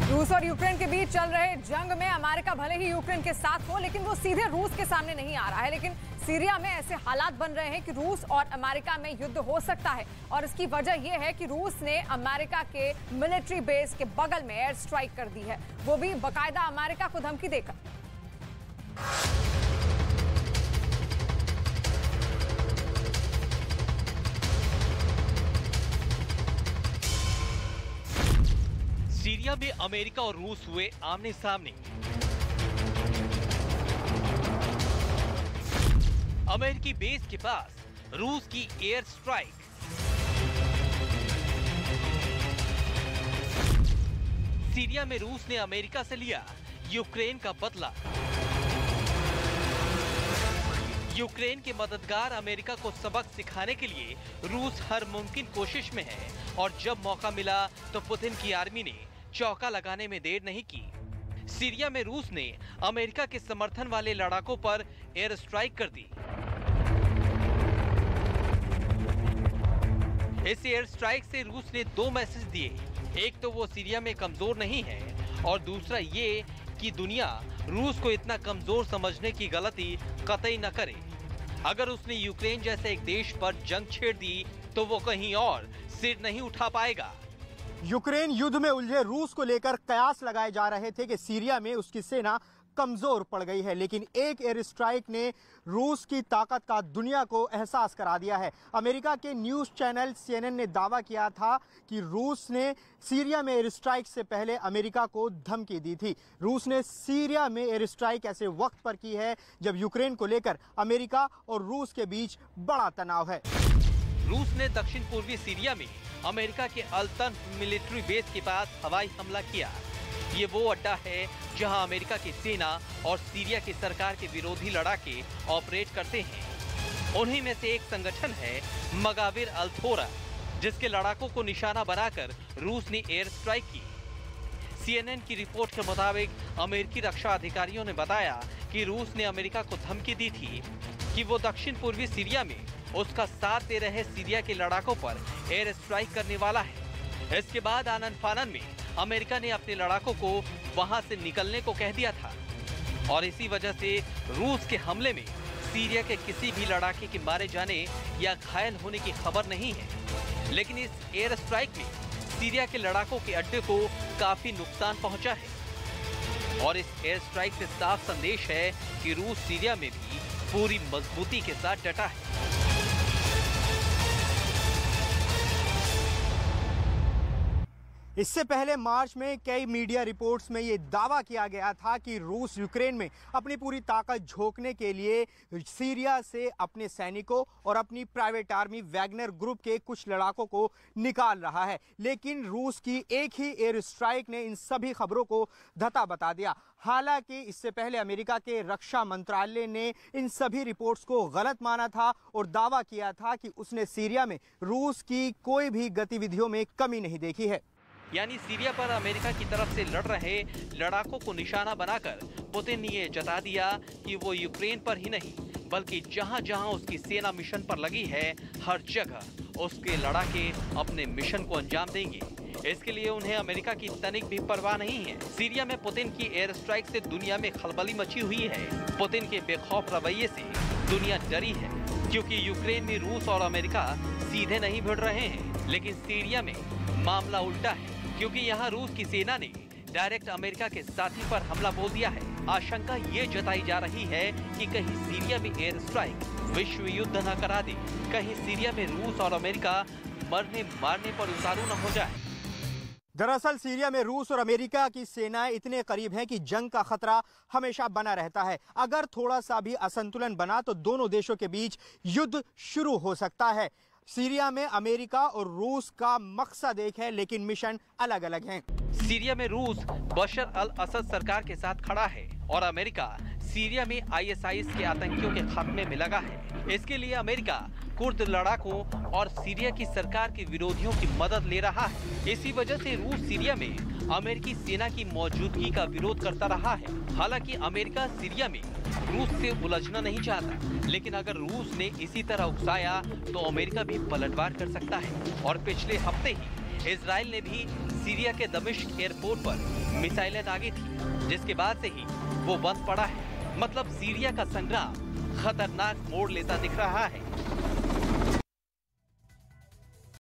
रूस और यूक्रेन के बीच चल रहे जंग में अमेरिका भले ही यूक्रेन के साथ हो, लेकिन वो सीधे रूस के सामने नहीं आ रहा है। लेकिन सीरिया में ऐसे हालात बन रहे हैं कि रूस और अमेरिका में युद्ध हो सकता है, और इसकी वजह यह है कि रूस ने अमेरिका के मिलिट्री बेस के बगल में एयर स्ट्राइक कर दी है, वो भी बाकायदा अमेरिका को धमकी देकर। सीरिया में अमेरिका और रूस हुए आमने सामने। अमेरिकी बेस के पास रूस की एयर स्ट्राइक। सीरिया में रूस ने अमेरिका से लिया यूक्रेन का बदला। यूक्रेन के मददगार अमेरिका को सबक सिखाने के लिए रूस हर मुमकिन कोशिश में है, और जब मौका मिला तो पुतिन की आर्मी ने चौका लगाने में देर नहीं की। सीरिया में रूस ने अमेरिका के समर्थन वाले लड़ाकों पर एयर स्ट्राइक कर दी। इस एयर स्ट्राइक से रूस ने दो मैसेज दिए। एक तो वो सीरिया में कमजोर नहीं है, और दूसरा ये कि दुनिया रूस को इतना कमजोर समझने की गलती कतई न करे। अगर उसने यूक्रेन जैसे एक देश पर जंग छेड़ दी तो वो कहीं और सिर नहीं उठा पाएगा। यूक्रेन युद्ध में उलझे रूस को लेकर कयास लगाए जा रहे थे कि सीरिया में उसकी सेना कमजोर पड़ गई है, लेकिन एक एयर स्ट्राइक ने रूस की ताकत का दुनिया को एहसास करा दिया है। अमेरिका के न्यूज चैनल CNN ने दावा किया था कि रूस ने सीरिया में एयर स्ट्राइक से पहले अमेरिका को धमकी दी थी। रूस ने सीरिया में एयर स्ट्राइक ऐसे वक्त पर की है जब यूक्रेन को लेकर अमेरिका और रूस के बीच बड़ा तनाव है। रूस ने दक्षिण पूर्वी सीरिया में अमेरिका के अल-तन्फ मिलिट्री बेस के पास हवाई हमला किया। ये वो अड्डा है जहां अमेरिका की सेना और सीरिया की सरकार के विरोधी लड़ाके ऑपरेट करते हैं। उन्हीं में से एक संगठन है मगाविर अल-थोरा, जिसके लड़ाकों को निशाना बनाकर रूस ने एयर स्ट्राइक की। CNN की रिपोर्ट के मुताबिक अमेरिकी रक्षा अधिकारियों ने बताया कि रूस ने अमेरिका को धमकी दी थी कि वो दक्षिण पूर्वी सीरिया में उसका साथ दे रहे सीरिया के लड़ाकों पर एयर स्ट्राइक करने वाला है। इसके बाद आनन फानन में अमेरिका ने अपने लड़ाकों को वहां से निकलने को कह दिया था, और इसी वजह से रूस के हमले में सीरिया के किसी भी लड़ाके के मारे जाने या घायल होने की खबर नहीं है। लेकिन इस एयर स्ट्राइक में सीरिया के लड़ाकों के अड्डे को काफी नुकसान पहुंचा है, और इस एयर स्ट्राइक से साफ संदेश है कि रूस सीरिया में भी पूरी मजबूती के साथ डटा है। इससे पहले मार्च में कई मीडिया रिपोर्ट्स में ये दावा किया गया था कि रूस यूक्रेन में अपनी पूरी ताकत झोंकने के लिए सीरिया से अपने सैनिकों और अपनी प्राइवेट आर्मी वैगनर ग्रुप के कुछ लड़ाकों को निकाल रहा है। लेकिन रूस की एक ही एयर स्ट्राइक ने इन सभी खबरों को धता बता दिया। हालांकि इससे पहले अमेरिका के रक्षा मंत्रालय ने इन सभी रिपोर्ट्स को गलत माना था और दावा किया था कि उसने सीरिया में रूस की कोई भी गतिविधियों में कमी नहीं देखी है। यानी सीरिया पर अमेरिका की तरफ से लड़ रहे लड़ाकों को निशाना बनाकर पुतिन ने ये जता दिया कि वो यूक्रेन पर ही नहीं बल्कि जहां जहां उसकी सेना मिशन पर लगी है हर जगह उसके लड़ाके अपने मिशन को अंजाम देंगे। इसके लिए उन्हें अमेरिका की तनिक भी परवाह नहीं है। सीरिया में पुतिन की एयर स्ट्राइक से दुनिया में खलबली मची हुई है। पुतिन के बेखौफ रवैये से दुनिया डरी है, क्योंकि यूक्रेन में रूस और अमेरिका सीधे नहीं भिड़ रहे हैं, लेकिन सीरिया में मामला उल्टा है, क्योंकि यहाँ रूस की सेना ने डायरेक्ट अमेरिका के साथी पर हमला बोल दिया है। आशंका ये जताई जा रही है कि कहीं सीरिया में एयर स्ट्राइक विश्व युद्ध न करा दे, कहीं सीरिया में रूस और अमेरिका मरने मारने पर उतारू न हो जाए। दरअसल सीरिया में रूस और अमेरिका की सेनाएं इतने करीब हैं कि जंग का खतरा हमेशा बना रहता है। अगर थोड़ा सा भी असंतुलन बना तो दोनों देशों के बीच युद्ध शुरू हो सकता है। सीरिया में अमेरिका और रूस का मकसद एक है, लेकिन मिशन अलग अलग हैं। सीरिया में रूस बशर अल असद सरकार के साथ खड़ा है और अमेरिका सीरिया में ISIS के आतंकियों के खात्मे में लगा है। इसके लिए अमेरिका कुर्द लड़ाकों और सीरिया की सरकार के विरोधियों की मदद ले रहा है। इसी वजह से रूस सीरिया में अमेरिकी सेना की मौजूदगी का विरोध करता रहा है। हालांकि अमेरिका सीरिया में रूस से उलझना नहीं चाहता, लेकिन अगर रूस ने इसी तरह उकसाया तो अमेरिका भी पलटवार कर सकता है। और पिछले हफ्ते ही इजराइल ने भी सीरिया के दमिश्क एयरपोर्ट पर मिसाइलें दागी थी, जिसके बाद से ही वो बंद पड़ा है। मतलब सीरिया का संग्राम खतरनाक मोड़ लेता दिख रहा है।